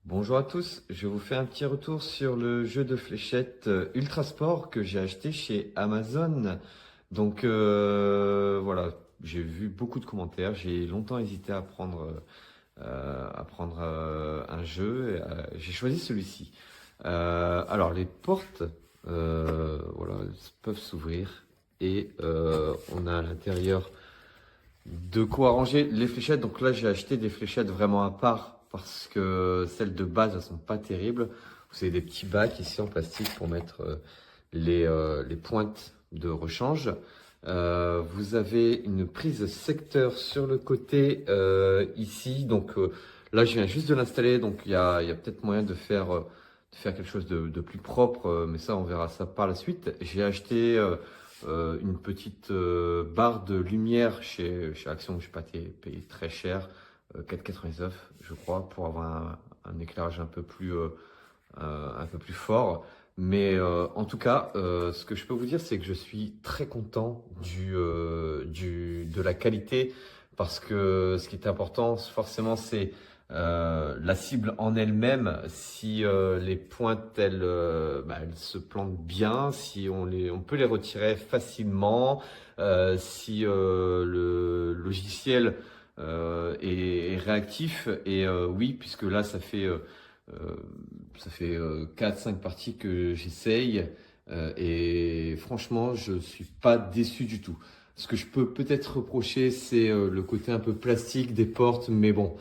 Bonjour à tous, je vous fais un petit retour sur le jeu de fléchettes Ultra Sport que j'ai acheté chez Amazon. Voilà, j'ai vu beaucoup de commentaires, j'ai longtemps hésité à prendre un jeu, j'ai choisi celui-ci. Alors les portes, voilà, elles peuvent s'ouvrir et on a à l'intérieur de quoi ranger les fléchettes. Donc là, j'ai acheté des fléchettes vraiment à part parce que celles de base, elles sont pas terribles. Vous avez des petits bacs ici en plastique pour mettre les pointes de rechange. Vous avez une prise secteur sur le côté ici. Là, je viens juste de l'installer. Donc il y a peut-être moyen de faire quelque chose de plus propre. Mais ça, on verra ça par la suite. J'ai acheté une petite barre de lumière chez Action. Je n'ai pas payé très cher, 4,99 je crois, pour avoir un éclairage un peu plus fort. Mais en tout cas, ce que je peux vous dire, c'est que je suis très content de la qualité parce que ce qui est important, forcément, c'est la cible en elle-même. Si les pointes, elles se plantent bien, si on peut les retirer facilement, si le logiciel est réactif. Et oui, puisque là, euh, ça fait 4-5 parties que j'essaye et franchement, je suis pas déçu du tout. Ce que je peux peut-être reprocher, c'est le côté un peu plastique des portes, mais bon,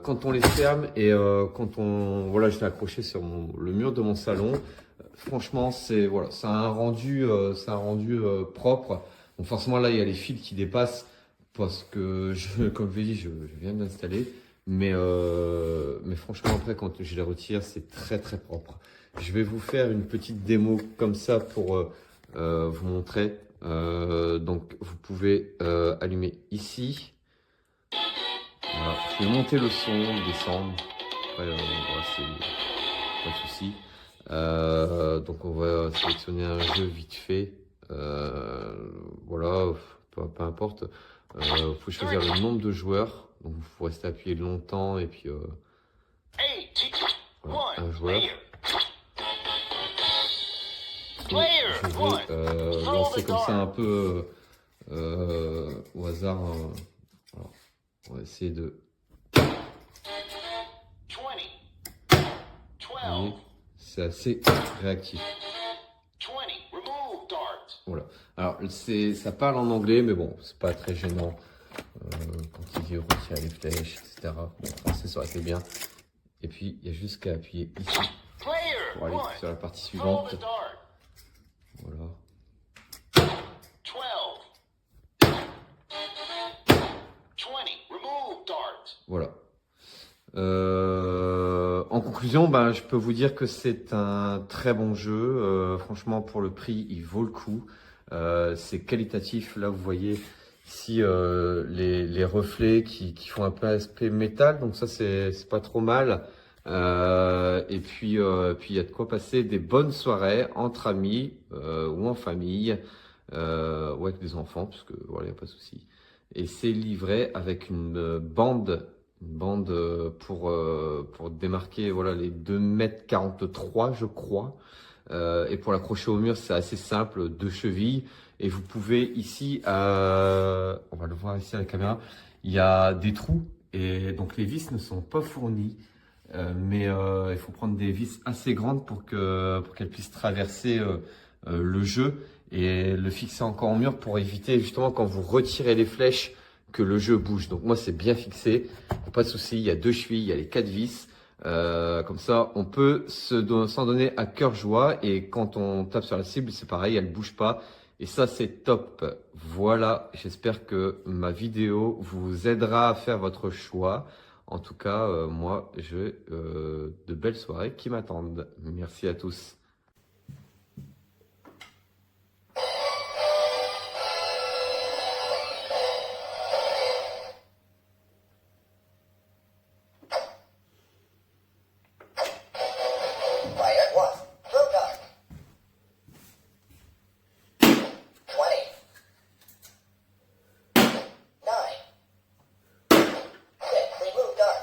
quand on les ferme et voilà, je l'ai accroché sur le mur de mon salon. Franchement, voilà, ça a un rendu propre. Donc forcément là, il y a les fils qui dépassent parce que comme je l'ai dit, je viens de l'installer. Mais franchement, après, quand je les retire, c'est très très propre. Je vais vous faire une petite démo comme ça pour vous montrer. Donc, vous pouvez allumer ici. Voilà. Je vais monter le son, descendre. Après, voilà, c'est pas de souci. Donc, on va sélectionner un jeu vite fait. Voilà, peu importe. Vous pouvez choisir le nombre de joueurs. Donc, vous rester appuyé longtemps et puis voilà, un joueur. Et je vais lancer comme ça un peu au hasard. Alors, on va essayer de. Vous voyez, c'est assez réactif. Voilà. Alors, ça parle en anglais, mais bon, c'est pas très gênant quand il dit retirer les flèches, etc. Bon, en français, ça aurait été bien. Et puis, il y a juste qu'à appuyer ici pour aller sur la partie suivante. Voilà. Voilà. En conclusion, je peux vous dire que c'est un très bon jeu. Franchement, pour le prix, il vaut le coup. C'est qualitatif. Là, vous voyez ici les reflets qui font un peu aspect métal. Donc ça, c'est pas trop mal. Et puis, il y a de quoi passer des bonnes soirées entre amis ou en famille ou avec des enfants, parce que voilà, il n'y a pas de souci. Et c'est livré avec une bande pour démarquer voilà, les 2,43 m, je crois. Et pour l'accrocher au mur, c'est assez simple, 2 chevilles. Et vous pouvez ici, on va le voir ici à la caméra, il y a des trous. Et donc les vis ne sont pas fournies. Mais il faut prendre des vis assez grandes pour qu'elles puissent traverser le jeu et le fixer encore au mur pour éviter justement quand vous retirez les flèches que le jeu bouge. Donc moi c'est bien fixé, pas de souci, il y a 2 chevilles, il y a les 4 vis. Comme ça on peut s'en donner à cœur joie et quand on tape sur la cible c'est pareil, elle bouge pas. Et ça c'est top. Voilà, j'espère que ma vidéo vous aidera à faire votre choix. En tout cas, moi, j'ai de belles soirées qui m'attendent. Merci à tous. Player one, blue dark. 20. 9. 6, remove dark.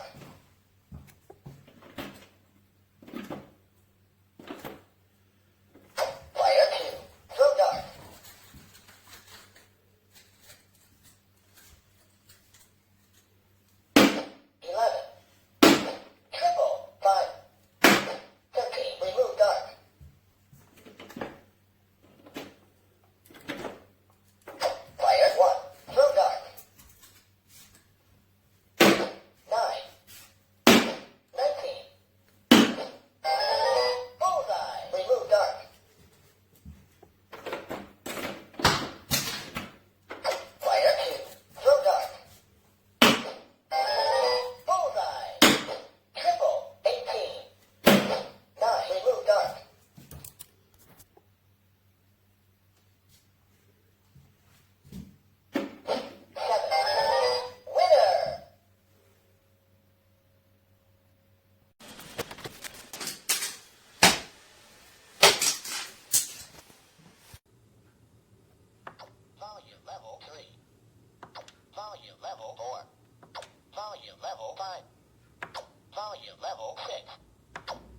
Volume level 6.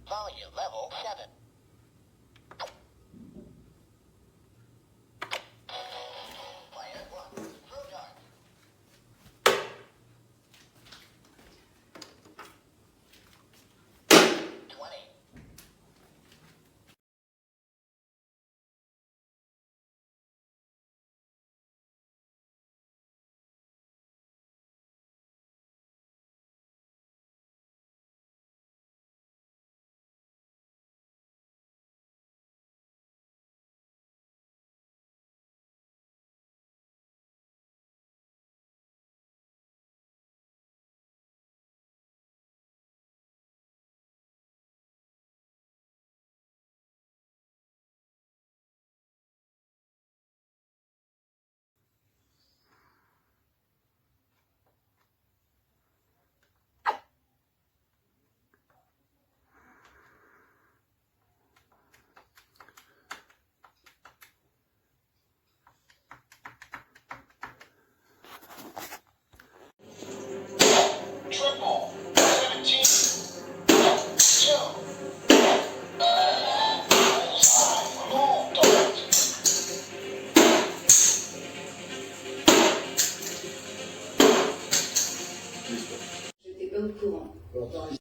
Volume level 7. Player 1. Throw dart. 20. Triple. 17. 2. Bullseye. Full dart. Je n'étais pas au courant.